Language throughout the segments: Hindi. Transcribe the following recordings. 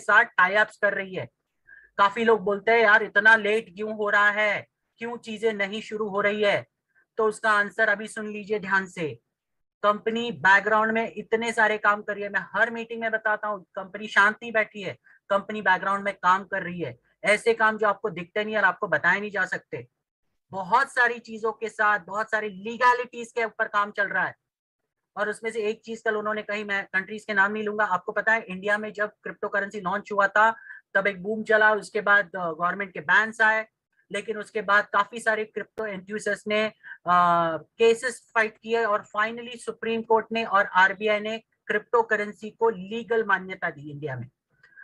साथ टाई अप्स कर रही है। काफी लोग बोलते हैं यार इतना लेट क्यों हो रहा है, क्यों चीजें नहीं शुरू हो रही है, तो उसका आंसर अभी सुन लीजिए ध्यान से। कंपनी बैकग्राउंड में इतने सारे काम कर रही है, मैं हर मीटिंग में बताता हूँ, कंपनी शांत नहीं बैठी है, कंपनी बैकग्राउंड में काम कर रही है। ऐसे काम जो आपको दिखते नहीं और आपको बताए नहीं जा सकते, बहुत सारी चीजों के साथ, बहुत सारी लीगैलिटीज के ऊपर काम चल रहा है। और उसमें से एक चीज कल उन्होंने कही, मैं कंट्रीज के नाम नहीं लूंगा, आपको पता है इंडिया में जब क्रिप्टो करेंसी लॉन्च हुआ था तब एक बूम चला, उसके बाद गवर्नमेंट के बैन्स आए, लेकिन उसके बाद काफी सारे क्रिप्टो एंथुसियास्ट ने केसेस फाइट किए और फाइनली सुप्रीम कोर्ट ने और आरबीआई ने क्रिप्टो करेंसी को लीगल मान्यता दी इंडिया में।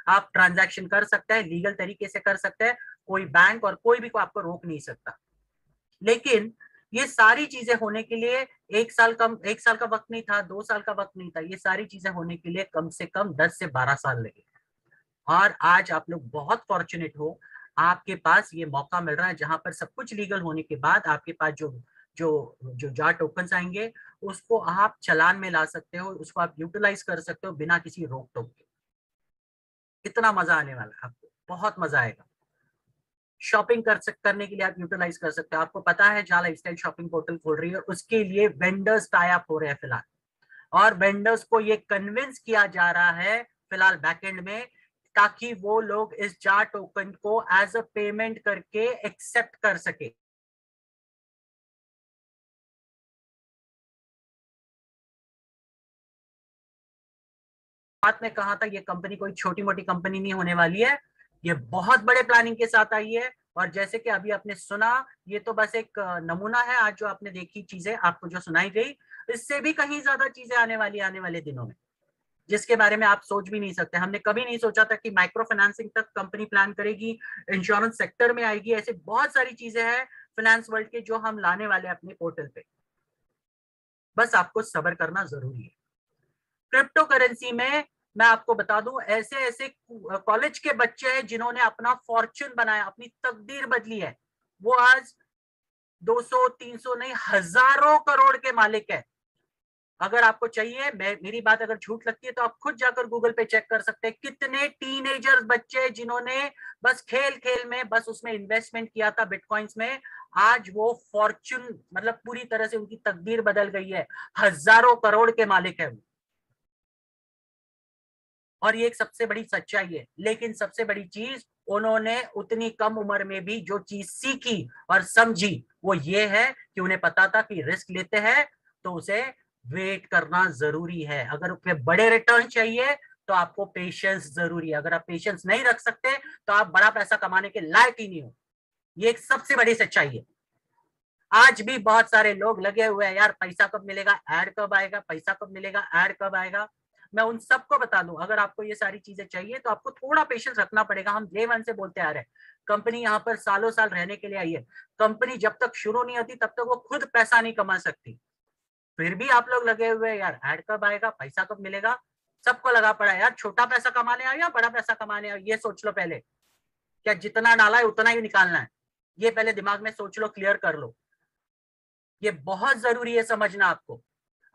आप ट्रांजैक्शन कर सकते हैं, लीगल तरीके से कर सकते हैं, कोई बैंक और कोई भी को आपको रोक नहीं सकता। लेकिन ये सारी चीजें होने के लिए एक साल का वक्त नहीं था, 2 साल का वक्त नहीं था, ये सारी चीजें होने के लिए कम से कम 10 से 12 साल लगे। और आज आप लोग बहुत फॉर्चुनेट हो, आपके पास ये मौका मिल रहा है जहां पर सब कुछ लीगल होने के बाद आपके पास जो जो जो जार टोकन्स आएंगे उसको आप चलान में ला सकते हो, उसको आप यूटिलाइज कर सकते हो बिना किसी रोक टोक के। कितना मजा आने वाला है आपको, बहुत मजा आएगा। शॉपिंग करने के लिए आप यूटिलाइज कर सकते हो। आपको पता है जहाँ लाइफस्टाइल शॉपिंग पोर्टल खोल रही है उसके लिए वेंडर्स टाई अप हो रहे हैं फिलहाल, और वेंडर्स को ये कन्विंस किया जा रहा है फिलहाल बैकएंड में, ताकि वो लोग इस जार टोकन को एज अ पेमेंट करके एक्सेप्ट कर सके। बात में कहा था ये कंपनी कोई छोटी मोटी कंपनी नहीं होने वाली है, ये बहुत बड़े प्लानिंग के साथ आई है। और जैसे कि अभी आपने सुना, ये तो बस एक नमूना है, आज जो आपने देखी चीजें आपको जो सुनाई गई, इससे भी कहीं ज्यादा चीजें आने वाली आने वाले दिनों में, जिसके बारे में आप सोच भी नहीं सकते। हमने कभी नहीं सोचा था कि माइक्रो फाइनेंसिंग तक कंपनी प्लान करेगी, इंश्योरेंस सेक्टर में आएगी, ऐसे बहुत सारी चीजें हैं फाइनेंस वर्ल्ड के जो हम लाने वाले हैं अपने पोर्टल पे। बस आपको सब्र करना जरूरी है। क्रिप्टो करेंसी में मैं आपको बता दूं, ऐसे ऐसे कॉलेज के बच्चे हैं जिन्होंने अपना फॉर्च्यून बनाया, अपनी तकदीर बदली है। वो आज 200 300 नहीं, हजारों करोड़ के मालिक है। अगर आपको चाहिए, मेरी बात अगर झूठ लगती है तो आप खुद जाकर गूगल पे चेक कर सकते हैं कितने टीनेजर्स बच्चे जिन्होंने बस खेल खेल में बस उसमें इन्वेस्टमेंट किया था बिटकॉइंस में, आज वो फॉर्च्यून मतलब पूरी तरह से उनकी तकदीर बदल गई है, हजारों करोड़ के मालिक है वो। और ये एक सबसे बड़ी सच्चाई है। लेकिन सबसे बड़ी चीज, उन्होंने उतनी कम उम्र में भी जो चीज सीखी और समझी वो ये है कि उन्हें पता था कि रिस्क लेते हैं तो उसे वेट करना जरूरी है। अगर उसमें बड़े रिटर्न चाहिए तो आपको पेशेंस जरूरी है। अगर आप पेशेंस नहीं रख सकते तो आप बड़ा पैसा कमाने के लायक ही नहीं हो। ये एक सबसे बड़ी सच्चाई है। आज भी बहुत सारे लोग लगे हुए हैं, यार पैसा कब मिलेगा, ऐड कब आएगा, पैसा कब मिलेगा, ऐड कब आएगा। मैं उन सबको बता दूं, अगर आपको ये सारी चीजें चाहिए तो आपको थोड़ा पेशेंस रखना पड़ेगा। हम डे वन से बोलते आ रहे हैं, कंपनी यहाँ पर सालों साल रहने के लिए आई है। कंपनी जब तक शुरू नहीं होती तब तक वो खुद पैसा नहीं कमा सकती। फिर भी आप लोग लगे हुए हैं, यार ऐड कब आएगा, पैसा कब मिलेगा। सबको लगा पड़ा है यार, छोटा पैसा कमाने आए या बड़ा पैसा कमाने आए, ये सोच लो पहले। क्या जितना डाला है उतना ही निकालना है, ये पहले दिमाग में सोच लो, क्लियर कर लो। ये बहुत जरूरी है समझना आपको।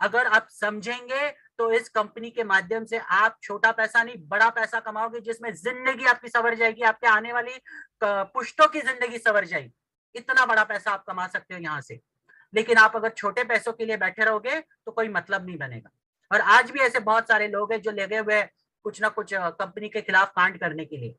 अगर आप समझेंगे तो इस कंपनी के माध्यम से आप छोटा पैसा नहीं बड़ा पैसा कमाओगे, जिसमें जिंदगी आपकी संवर जाएगी, आपके आने वाली पुश्तों की जिंदगी संवर जाएगी। इतना बड़ा पैसा आप कमा सकते हो यहाँ से। लेकिन आप अगर छोटे पैसों के लिए बैठे रहोगे तो कोई मतलब नहीं बनेगा। और आज भी ऐसे बहुत सारे लोग हैं जो लगे हुए हैं कुछ ना कुछ कंपनी के खिलाफ कांड करने के लिए।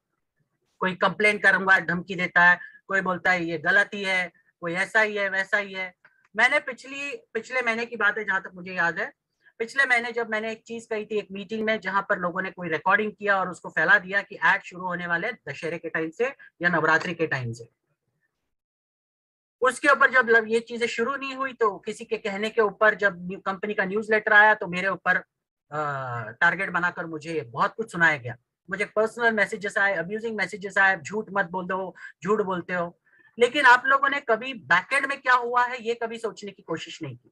कोई कंप्लेन करूंगा धमकी देता है, कोई बोलता है ये गलत ही है, कोई ऐसा ही है वैसा ही है। मैंने पिछले महीने की बात है जहां तक मुझे याद है, पिछले महीने जब मैंने एक चीज कही थी एक मीटिंग में जहां पर लोगों ने कोई रिकॉर्डिंग किया और उसको फैला दिया कि ऐड शुरू होने वाले दशहरे के टाइम से या नवरात्रि के टाइम से। उसके ऊपर जब ये चीजें शुरू नहीं हुई तो किसी के कहने के ऊपर जब कंपनी का न्यूज लेटर आया तो मेरे ऊपर टारगेट बनाकर मुझे बहुत कुछ सुनाया गया। मुझे पर्सनल मैसेजेस आए, अब्यूजिंग मैसेजेस आए, झूठ मत बोल दो, झूठ बोलते हो। लेकिन आप लोगों ने कभी बैकएंड में क्या हुआ है ये कभी सोचने की कोशिश नहीं की।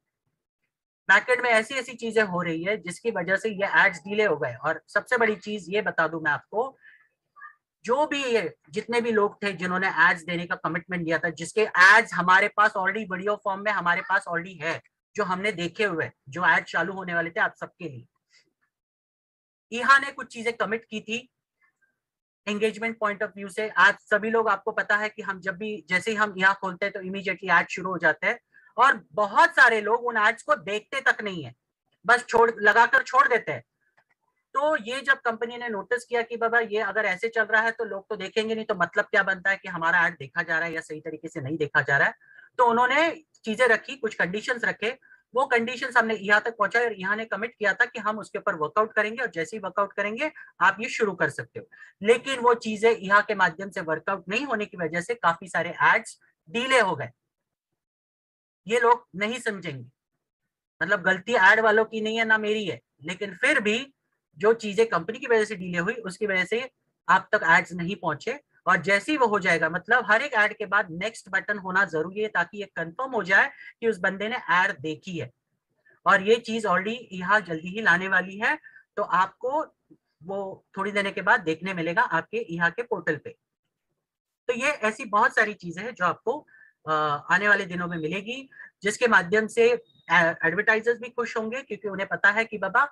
बैकएंड में ऐसी ऐसी चीजें हो रही है जिसकी वजह से ये एड्स डिले हो गए। और सबसे बड़ी चीज ये बता दूं मैं आपको, जो भी ये जितने भी लोग थे जिन्होंने एड्स देने का कमिटमेंट दिया था, जिसके एड्स हमारे पास ऑलरेडी वीडियो फॉर्म में हमारे पास ऑलरेडी है, जो हमने देखे हुए जो एड चालू होने वाले थे आप सबके लिए, ईहा ने कुछ चीजें कमिट की थी एंगेजमेंट पॉइंट ऑफ व्यू से आज सभी लोग, आपको पता है कि हम जब भी जैसे ही हम यहाँ खोलते हैं तो इमीडिएटली ऐड शुरू हो जाते हैं, और बहुत सारे लोग उन एड्स को देखते तक नहीं है, बस लगाकर छोड़ देते हैं। तो ये जब कंपनी ने नोटिस किया कि बाबा ये अगर ऐसे चल रहा है तो लोग तो देखेंगे नहीं, तो मतलब क्या बनता है कि हमारा ऐड देखा जा रहा है या सही तरीके से नहीं देखा जा रहा है। तो उन्होंने चीजें रखी, कुछ कंडीशंस रखे, वो कंडीशंस हमने यहाँ तक पहुंचाए और यहाँ ने कमिट किया था कि हम उसके ऊपर वर्कआउट करेंगे, और जैसे ही वर्कआउट करेंगे आप ये शुरू कर सकते हो। लेकिन वो चीजें यहाँ के माध्यम से वर्कआउट नहीं होने की वजह से काफी सारे एड्स डिले हो गए। ये लोग नहीं समझेंगे, मतलब गलती एड वालों की नहीं है ना मेरी है, लेकिन फिर भी जो चीजें कंपनी की वजह से डिले हुई उसकी वजह से आप तक एड्स नहीं पहुंचे। और जैसे ही वो हो जाएगा, मतलब हर एक एड के बाद नेक्स्ट बटन होना जरूरी है ताकि ये कंफर्म हो जाए कि उस बंदे ने एड देखी है। और ये चीज ऑलरेडी यहाँ जल्दी ही लाने वाली है, तो आपको वो थोड़ी देर के बाद देखने मिलेगा आपके यहाँ के पोर्टल पे। तो ये ऐसी बहुत सारी चीजें हैं जो आपको आने वाले दिनों में मिलेगी, जिसके माध्यम से एडवर्टाइजर्स भी खुश होंगे, क्योंकि उन्हें पता है कि बाबा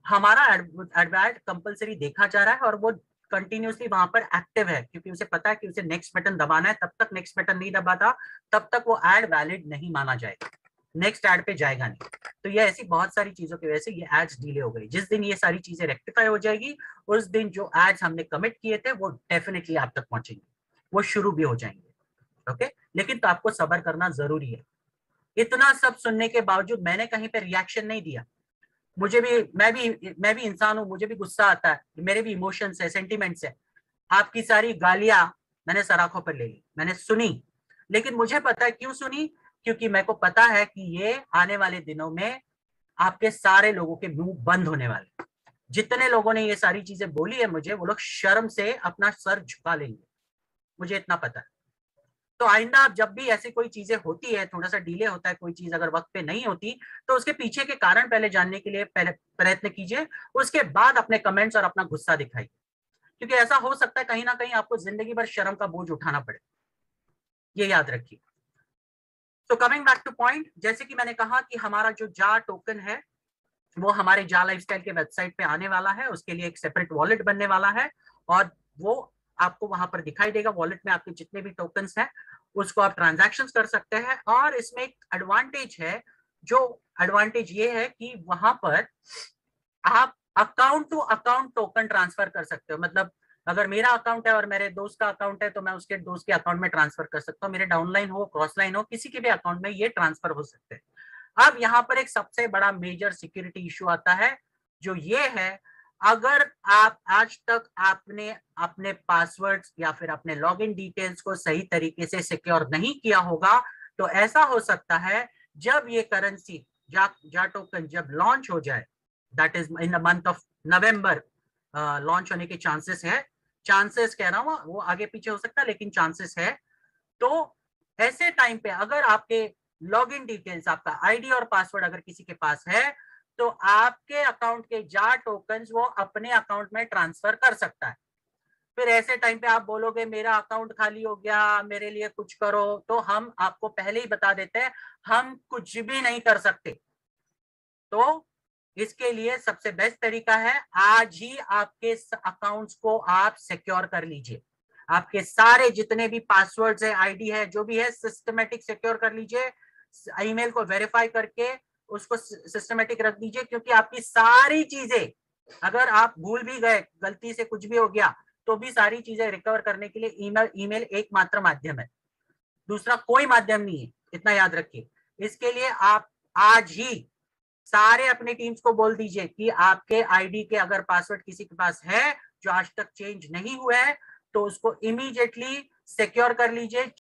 हमारा एडवर्ट कंपलसरी देखा जा रहा है और वो कंटिन्यूसली वहां पर एक्टिव है, क्योंकि उसे पता है कि उसे नेक्स्ट बटन दबाना है, तब तक नेक्स्ट बटन नहीं दबाता तब तक वो एड वैलिड नहीं माना जाएगा, नेक्स्ट एड पे जाएगा नहीं। तो ये ऐसी बहुत सारी चीजों की वजह से ये एड्स डिले हो गई। जिस दिन ये सारी चीजें रेक्टिफाई हो जाएगी, उस दिन जो एड्स हमने कमिट किए थे वो डेफिनेटली आप तक पहुंचेंगे, वो शुरू भी हो जाएंगे। ओके, लेकिन तो आपको सब्र करना जरूरी है। इतना सब सुनने के बावजूद मैंने कहीं पे रिएक्शन नहीं दिया। मुझे भी, मैं भी इंसान हूं, मुझे भी गुस्सा आता है, मेरे भी इमोशंस है, सेंटिमेंट्स है। आपकी सारी गालियां मैंने सराखों पर ले ली, मैंने सुनी, लेकिन मुझे पता है क्यों सुनी, क्योंकि मेरे को पता है कि ये आने वाले दिनों में आपके सारे लोगों के मुंह बंद होने वाले। जितने लोगों ने ये सारी चीजें बोली है मुझे, वो लोग शर्म से अपना सर झुका लेंगे, मुझे इतना पता है। तो आइंदा आप जब भी ऐसी कोई चीजें होती है, थोड़ा सा डिले होता है, कोई चीज अगर वक्त पे नहीं होती, तो उसके पीछे के कारण पहले जानने के लिए पहले प्रयत्न कीजिए, उसके बाद अपने कमेंट्स और अपना गुस्सा दिखाइए, क्योंकि ऐसा हो सकता है कहीं ना कहीं आपको जिंदगी भर शर्म का बोझ उठाना पड़े, ये याद रखिए। तो कमिंग बैक टू पॉइंट, जैसे कि मैंने कहा कि हमारा जो जा टोकन है वो हमारे जा लाइफस्टाइल के वेबसाइट पे आने वाला है, उसके लिए एक सेपरेट वॉलेट बनने वाला है, और वो आपको वहां पर दिखाई देगा। वॉलेट में आपके जितने भी टोकन्स हैं उसको आप ट्रांजैक्शंस कर सकते हैं। और इसमें एक एडवांटेज है, जो एडवांटेज ये है कि वहां पर आप account to account token transfer कर सकते हो। मतलब अगर मेरा अकाउंट है और मेरे दोस्त का अकाउंट है तो मैं उसके दोस्त के अकाउंट में ट्रांसफर कर सकता हूँ, मेरे डाउनलाइन हो क्रॉस लाइन हो किसी के भी अकाउंट में ये ट्रांसफर हो सकते हैं। अब यहाँ पर एक सबसे बड़ा मेजर सिक्योरिटी इशू आता है, जो ये है, अगर आप आज तक आपने अपने पासवर्ड्स या फिर अपने लॉगिन डिटेल्स को सही तरीके से सिक्योर नहीं किया होगा, तो ऐसा हो सकता है जब ये करेंसी जा टोकन जब लॉन्च हो जाए, that is in the month of November launch होने के चांसेस है, चांसेस कह रहा हूं, वो आगे पीछे हो सकता है लेकिन चांसेस है। तो ऐसे टाइम पे अगर आपके लॉगिन डिटेल्स, आपका आईडी और पासवर्ड अगर किसी के पास है, तो आपके अकाउंट के जा टोकन्स वो अपने अकाउंट में ट्रांसफर कर सकता है। फिर ऐसे टाइम पे आप बोलोगे मेरा अकाउंट खाली हो गया, मेरे लिए कुछ करो, तो हम आपको पहले ही बता देते हैं हम कुछ भी नहीं कर सकते। तो इसके लिए सबसे बेस्ट तरीका है, आज ही आपके अकाउंट्स को आप सिक्योर कर लीजिए। आपके सारे जितने भी पासवर्ड्स है, आईडी है, जो भी है, सिस्टमेटिक सिक्योर कर लीजिए। ईमेल को वेरीफाई करके उसको सिस्टमेटिक रख दीजिए, क्योंकि आपकी सारी चीजें, अगर आप भूल भी गए, गलती से कुछ भी हो गया, तो भी सारी चीजें रिकवर करने के लिए ईमेल एकमात्र माध्यम है, दूसरा कोई माध्यम नहीं है, इतना याद रखिए। इसके लिए आप आज ही सारे अपनी टीम्स को बोल दीजिए कि आपके आईडी के अगर पासवर्ड किसी के पास है जो आज तक चेंज नहीं हुआ है, तो उसको इमीडिएटली सिक्योर कर लीजिए।